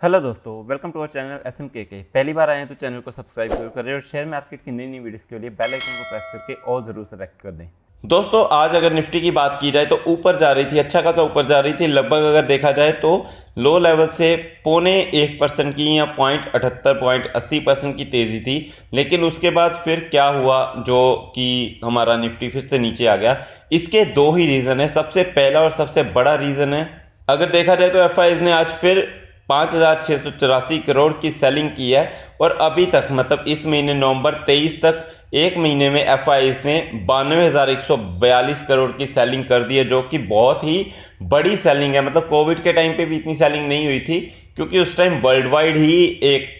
Hello दोस्तों, welcome to our channel SMKK। पहली बार आए हैं तो चैनल को सब्सक्राइब जरूर करें और शेयर मार्केट की नई नई वीडियोस के लिए बेल आइकन को प्रेस करके और जरूर सेलेक्ट कर दें। दोस्तों, आज अगर निफ्टी की बात की जाए तो ऊपर जा रही थी, अच्छा खासा ऊपर जा रही थी। लगभग अगर देखा जाए तो लो लेवल से 0.1% की या 0.78-0.80% की तेज़ी थी। लेकिन उसके बाद फिर क्या हुआ जो कि हमारा निफ्टी फिर से नीचे आ गया। इसके दो ही रीज़न है। सबसे पहला और सबसे बड़ा रीज़न है, अगर देखा जाए तो FIs ने आज फिर 5,684 करोड़ की सेलिंग की है। और अभी तक मतलब इस महीने नवंबर 23 तक एक महीने में FIs ने 92,142 करोड़ की सेलिंग कर दी है, जो कि बहुत ही बड़ी सेलिंग है। मतलब कोविड के टाइम पे भी इतनी सेलिंग नहीं हुई थी, क्योंकि उस टाइम वर्ल्ड वाइड ही एक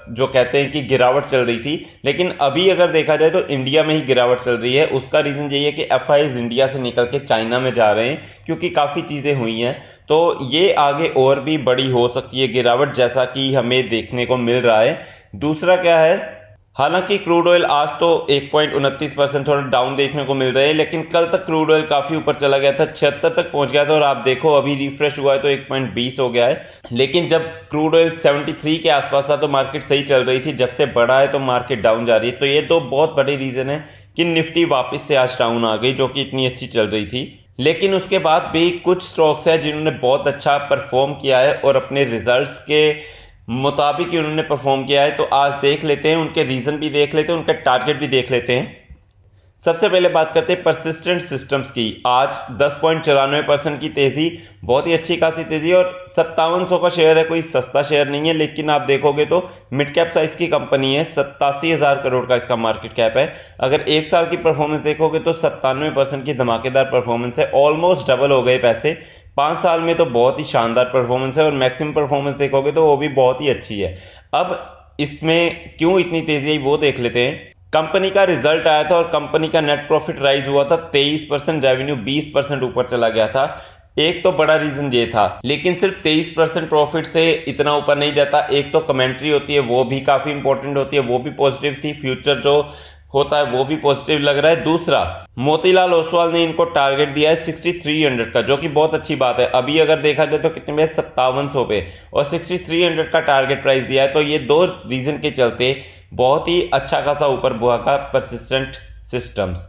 जो कहते हैं कि गिरावट चल रही थी। लेकिन अभी अगर देखा जाए तो इंडिया में ही गिरावट चल रही है। उसका रीज़न यही है कि FIs इंडिया से निकल के चाइना में जा रहे हैं, क्योंकि काफ़ी चीज़ें हुई हैं। तो ये आगे और भी बड़ी हो सकती है गिरावट, जैसा कि हमें देखने को मिल रहा है। दूसरा क्या है, हालांकि क्रूड ऑयल आज तो 1.29% थोड़ा डाउन देखने को मिल रहा है, लेकिन कल तक क्रूड ऑयल काफ़ी ऊपर चला गया था, 76 तक पहुंच गया था। और आप देखो अभी रिफ्रेश हुआ है तो 1.20 हो गया है। लेकिन जब क्रूड ऑयल 73 के आसपास था तो मार्केट सही चल रही थी। जब से बढ़ा है तो मार्केट डाउन जा रही है। तो ये दो बहुत बड़े रीज़न है कि निफ्टी वापस से आज डाउन आ गई, जो कि इतनी अच्छी चल रही थी। लेकिन उसके बाद भी कुछ स्टॉक्स हैं जिन्होंने बहुत अच्छा परफॉर्म किया है और अपने रिजल्ट्स के मुताबिक ही उन्होंने परफॉर्म किया है। तो आज देख लेते हैं, उनके रीज़न भी देख लेते हैं, उनके टारगेट भी देख लेते हैं। सबसे पहले बात करते हैं परसिस्टेंट सिस्टम्स की। आज 10.94% की तेज़ी, बहुत ही अच्छी खासी तेज़ी। और 5700 का शेयर है, कोई सस्ता शेयर नहीं है। लेकिन आप देखोगे तो मिड कैप साइज़ की कंपनी है, 87,000 करोड़ का इसका मार्केट कैप है। अगर एक साल की परफॉर्मेंस देखोगे तो 97% की धमाकेदार परफॉर्मेंस है। ऑलमोस्ट डबल हो गए पैसे 5 साल में। तो बहुत ही शानदार परफॉर्मेंस है। और मैक्सिमम परफॉर्मेंस देखोगे तो वो भी बहुत ही अच्छी है। अब इसमें क्यों इतनी तेज़ी आई वो देख लेते हैं। कंपनी का रिजल्ट आया था और कंपनी का नेट प्रॉफिट राइज हुआ था 23%, रेवेन्यू 20% ऊपर चला गया था। एक तो बड़ा रीजन ये था। लेकिन सिर्फ 23% प्रॉफिट से इतना ऊपर नहीं जाता। एक तो कमेंट्री होती है, वो भी काफ़ी इंपॉर्टेंट होती है, वो भी पॉजिटिव थी। फ्यूचर जो होता है वो भी पॉजिटिव लग रहा है। दूसरा, मोतीलाल ओसवाल ने इनको टारगेट दिया है 6300 का, जो कि बहुत अच्छी बात है। अभी अगर देखा जाए तो कितने में 5700 पे, और 6300 का टारगेट प्राइस दिया है। तो ये दो रीजन के चलते बहुत ही अच्छा खासा ऊपर बुआ का परसिस्टेंट सिस्टम्स।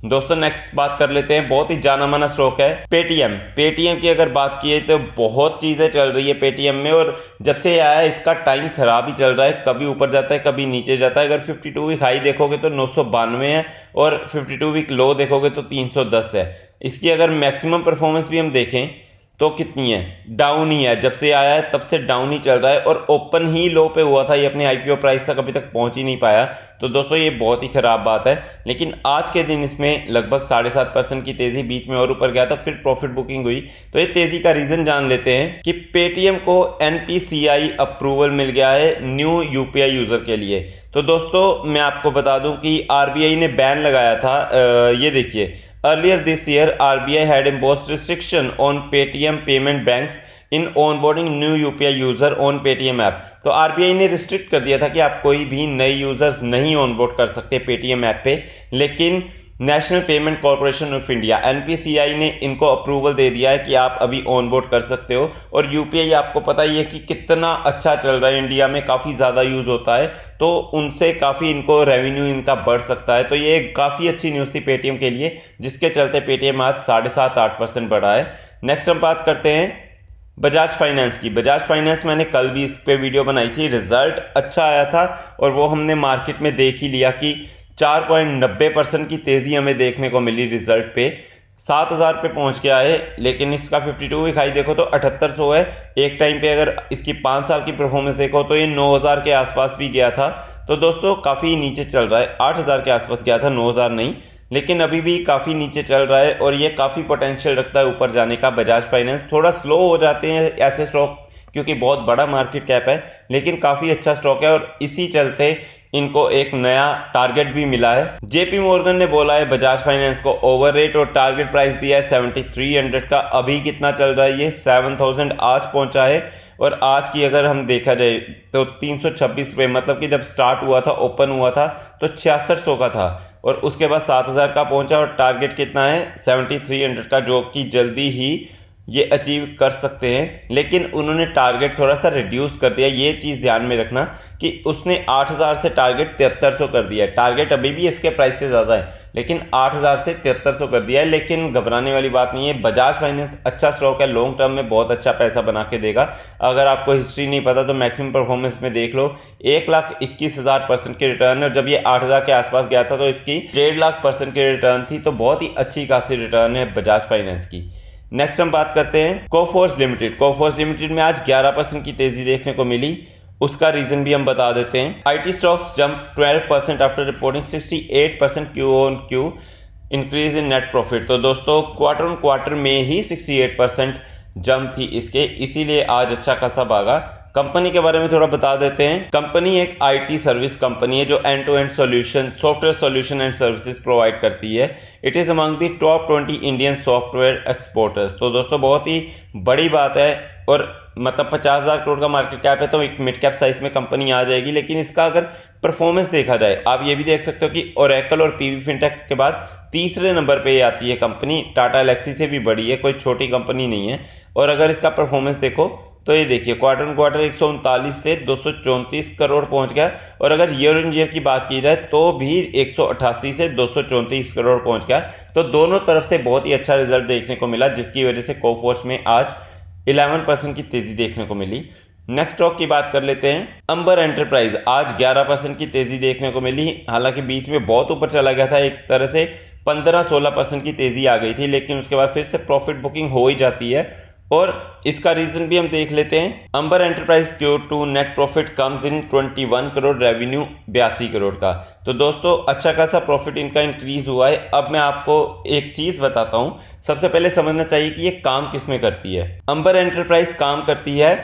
दोस्तों, नेक्स्ट बात कर लेते हैं। बहुत ही जाना माना स्टॉक है पेटीएम की अगर बात की है तो बहुत चीज़ें चल रही है पेटीएम में। और जब से आया है इसका टाइम खराब ही चल रहा है, कभी ऊपर जाता है कभी नीचे जाता है। अगर 52 वीक हाई देखोगे तो 992 है, और 52 वीक लो देखोगे तो 310 है। इसकी अगर मैक्सिमम परफॉर्मेंस भी हम देखें तो कितनी है, डाउन ही है। जब से आया है तब से डाउन ही चल रहा है, और ओपन ही लो पे हुआ था। ये अपने IPO प्राइस तक अभी तक पहुंच ही नहीं पाया। तो दोस्तों, ये बहुत ही खराब बात है। लेकिन आज के दिन इसमें लगभग 7.5% की तेज़ी, बीच में और ऊपर गया था, फिर प्रॉफिट बुकिंग हुई। तो ये तेज़ी का रीज़न जान लेते हैं कि पेटीएम को NPCI अप्रूवल मिल गया है न्यू UPI यूज़र के लिए। तो दोस्तों, मैं आपको बता दूं कि RBI ने बैन लगाया था। ये देखिए, earlier this year, RBI had imposed restriction on Paytm payment banks in onboarding new UPI user on Paytm app. तो RBI ने रिस्ट्रिक्ट कर दिया था कि आप कोई भी नए यूजर्स नहीं ऑनबोर्ड कर सकते पेटीएम ऐप पे। लेकिन national payment corporation of India NPCI ने इनको अप्रूवल दे दिया है कि आप अभी ऑनबोर्ड कर सकते हो। और UPI आपको पता ही है कि कितना अच्छा चल रहा है, इंडिया में काफ़ी ज़्यादा यूज़ होता है। तो उनसे काफ़ी इनको रेवेन्यू इनका बढ़ सकता है। तो ये काफ़ी अच्छी न्यूज़ थी पेटीएम के लिए, जिसके चलते पेटीएम आज 7.5-8% बढ़ा है। नेक्स्ट हम बात करते हैं बजाज फाइनेंस की। बजाज फाइनेंस, मैंने कल भी इस पे वीडियो बनाई थी। रिजल्ट अच्छा आया था और वो हमने मार्केट में देख ही लिया कि 4.90% की तेज़ी हमें देखने को मिली रिजल्ट पे। 7,000 पे पहुंच गया है। लेकिन इसका 52 वीक हाई देखो तो 7800 है। एक टाइम पे अगर इसकी 5 साल की परफॉर्मेंस देखो तो ये 9,000 के आसपास भी गया था। तो दोस्तों, काफ़ी नीचे चल रहा है। 8,000 के आसपास गया था, 9,000 नहीं। लेकिन अभी भी काफ़ी नीचे चल रहा है और ये काफ़ी पोटेंशियल रखता है ऊपर जाने का। बजाज फाइनेंस थोड़ा स्लो हो जाते हैं ऐसे स्टॉक, क्योंकि बहुत बड़ा मार्केट कैप है। लेकिन काफ़ी अच्छा स्टॉक है और इसी चलते इनको एक नया टारगेट भी मिला है। JP मॉर्गन ने बोला है बजाज फाइनेंस को ओवररेट, और टारगेट प्राइस दिया है 7300 का। अभी कितना चल रहा है, ये 7000 आज पहुंचा है। और आज की अगर हम देखा जाए तो 326 पे, मतलब कि जब स्टार्ट हुआ था, ओपन हुआ था तो 6600 का था, और उसके बाद 7000 का पहुंचा। और टारगेट कितना है 7300 का, जो कि जल्दी ही ये अचीव कर सकते हैं, लेकिन उन्होंने टारगेट थोड़ा सा रिड्यूस कर दिया। ये चीज़ ध्यान में रखना कि उसने 8000 से टारगेट 7300 कर दिया है। टारगेट अभी भी इसके प्राइस से ज़्यादा है, लेकिन 8000 से 7300 कर दिया है। लेकिन घबराने वाली बात नहीं है, बजाज फाइनेंस अच्छा स्टॉक है, लॉन्ग टर्म में बहुत अच्छा पैसा बना के देगा। अगर आपको हिस्ट्री नहीं पता तो मैक्सिमम परफॉर्मेंस में देख लो, 1,21,000% की रिटर्न है। और जब ये 8000 के आसपास गया था तो इसकी 1.5 लाख % की रिटर्न थी। तो बहुत ही अच्छी खासी रिटर्न है बजाज फाइनेंस की। नेक्स्ट हम बात करते हैं कोफोर्ज लिमिटेड। कोफोर्ज लिमिटेड में आज 11% की तेजी देखने को मिली। उसका रीजन भी हम बता देते हैं। IT stocks jump 12% after reporting 68% Q on Q increase in net profit. तो दोस्तों क्वार्टर ऑन क्वार्टर में ही 68% जंप थी इसके, इसीलिए आज अच्छा खासा भागा। कंपनी के बारे में थोड़ा बता देते हैं। कंपनी एक आईटी सर्विस कंपनी है जो end to end solution, software solution and services provide करती है। It is among the top 20 Indian software exporters. तो दोस्तों बहुत ही बड़ी बात है, और मतलब 50,000 करोड़ का मार्केट कैप है तो एक मिड कैप साइज में कंपनी आ जाएगी। लेकिन इसका अगर परफॉर्मेंस देखा जाए, आप ये भी देख सकते हो कि ओरेकल और पीवी फिनटेक के बाद तीसरे नंबर पे आती है कंपनी। टाटा एलेक्सी से भी बड़ी है, कोई छोटी कंपनी नहीं है। और अगर इसका परफॉर्मेंस देखो तो ये देखिए, क्वार्टर ऑन क्वार्टर 139 से 234 करोड़ पहुंच गया। और अगर ईयर ऑन ईयर की बात की जाए तो भी 188 से 234 करोड़ पहुंच गया। तो दोनों तरफ से बहुत ही अच्छा रिजल्ट देखने को मिला, जिसकी वजह से कोफोर्ज में आज 11% की तेजी देखने को मिली। नेक्स्ट स्टॉक की बात कर लेते हैं, अंबर एंटरप्राइज। आज 11% की तेजी देखने को मिली। हालांकि बीच में बहुत ऊपर चला गया था, एक तरह से 15-16% की तेजी आ गई थी, लेकिन उसके बाद फिर से प्रॉफिट बुकिंग हो ही जाती है। और इसका रीजन भी हम देख लेते हैं। Amber enterprise Q2 net profit comes in 21 crore, revenue 82 crore का। तो दोस्तों अच्छा खासा प्रॉफिट इनका इंक्रीज हुआ है। अब मैं आपको एक चीज बताता हूं, सबसे पहले समझना चाहिए कि ये काम किस में करती है। अंबर एंटरप्राइज काम करती है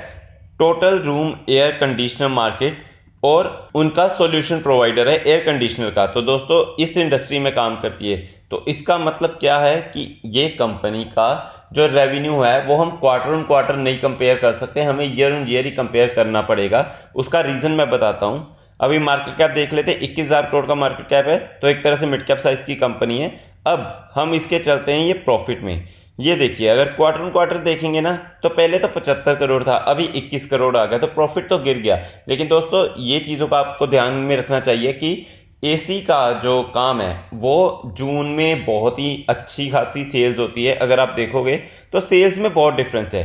total room air conditioner market, और उनका सॉल्यूशन प्रोवाइडर है एयर कंडीशनर का। तो दोस्तों इस इंडस्ट्री में काम करती है। तो इसका मतलब क्या है कि ये कंपनी का जो रेवेन्यू है वो हम क्वार्टर ऑन क्वार्टर नहीं कंपेयर कर सकते, हमें year on year he compare करना पड़ेगा। उसका रीज़न मैं बताता हूँ। अभी मार्केट कैप देख लेते हैं, 21,000 करोड़ का मार्केट कैप है, तो एक तरह से मिड कैप साइज की कंपनी है। अब हम इसके चलते हैं ये प्रॉफिट में। ये देखिए, अगर क्वार्टर ऑन क्वार्टर देखेंगे ना तो पहले तो 75 करोड़ था, अभी 21 करोड़ आ गया, तो प्रॉफिट तो गिर गया। लेकिन दोस्तों ये चीज़ों का आपको ध्यान में रखना चाहिए कि एसी का जो काम है वो जून में बहुत ही अच्छी खासी सेल्स होती है। अगर आप देखोगे तो सेल्स में बहुत डिफरेंस है।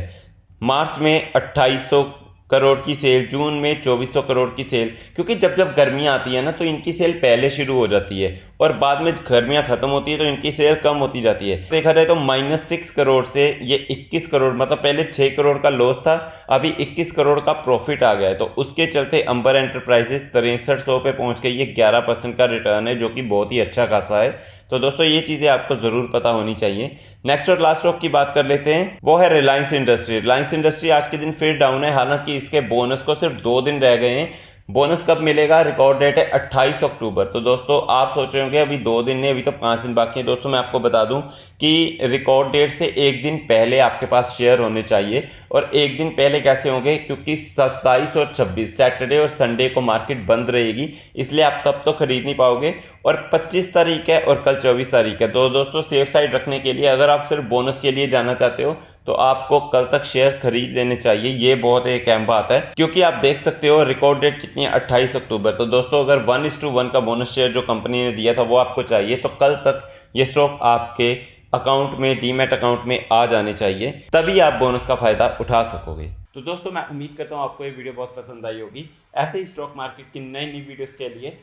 मार्च में 2800 करोड़ की सेल, जून में 2400 करोड़ की सेल, क्योंकि जब जब गर्मियाँ आती है ना तो इनकी सेल पहले शुरू हो जाती है और बाद में गर्मियाँ खत्म होती है तो इनकी सेल कम होती जाती है। देखा जाए तो -6 करोड़ से ये 21 करोड़, मतलब पहले 6 करोड़ का लॉस था, अभी 21 करोड़ का प्रॉफिट आ गया है। तो उसके चलते अंबर एंटरप्राइजेस 6300 पे पहुंच गई। ये 11% का रिटर्न है, जो कि बहुत ही अच्छा खासा है। तो दोस्तों ये चीज़ें आपको ज़रूर पता होनी चाहिए। नेक्स्ट और लास्ट स्टॉक की बात कर लेते हैं, वो है रिलायंस इंडस्ट्री। रिलायंस इंडस्ट्री आज के दिन फिर डाउन है, हालांकि इसके बोनस को सिर्फ 2 दिन रह गए हैं। बोनस कब मिलेगा? रिकॉर्ड डेट है 28 अक्टूबर। तो दोस्तों आप सोच रहे होंगे अभी 2 दिन नहीं, अभी तो 5 दिन बाकी है। दोस्तों मैं आपको बता दूं कि रिकॉर्ड डेट से 1 दिन पहले आपके पास शेयर होने चाहिए। और 1 दिन पहले कैसे होंगे? क्योंकि 27 और 26 सैटरडे और संडे को मार्केट बंद रहेगी, इसलिए आप तब तो खरीद नहीं पाओगे। और 25 तारीख है और कल 24 तारीख है। तो दोस्तों सेफ साइड रखने के लिए, अगर आप सिर्फ बोनस के लिए जाना चाहते हो तो आपको कल तक शेयर खरीद लेने चाहिए। ये बहुत एक अहम बात है, क्योंकि आप देख सकते हो रिकॉर्ड डेट कितनी है, 28 अक्टूबर। तो दोस्तों अगर 1:1 का बोनस शेयर जो कंपनी ने दिया था वो आपको चाहिए, तो कल तक ये स्टॉक आपके अकाउंट में, डीमैट अकाउंट में आ जाने चाहिए, तभी आप बोनस का फायदा उठा सकोगे। तो दोस्तों मैं उम्मीद करता हूँ आपको ये वीडियो बहुत पसंद आई होगी। ऐसे ही स्टॉक मार्केट की नई नई वीडियोस के लिए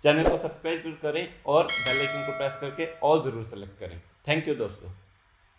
चैनल को सब्सक्राइब जरूर करें और बेल आइकन को प्रेस करके ऑल जरूर सेलेक्ट करें। थैंक यू दोस्तों।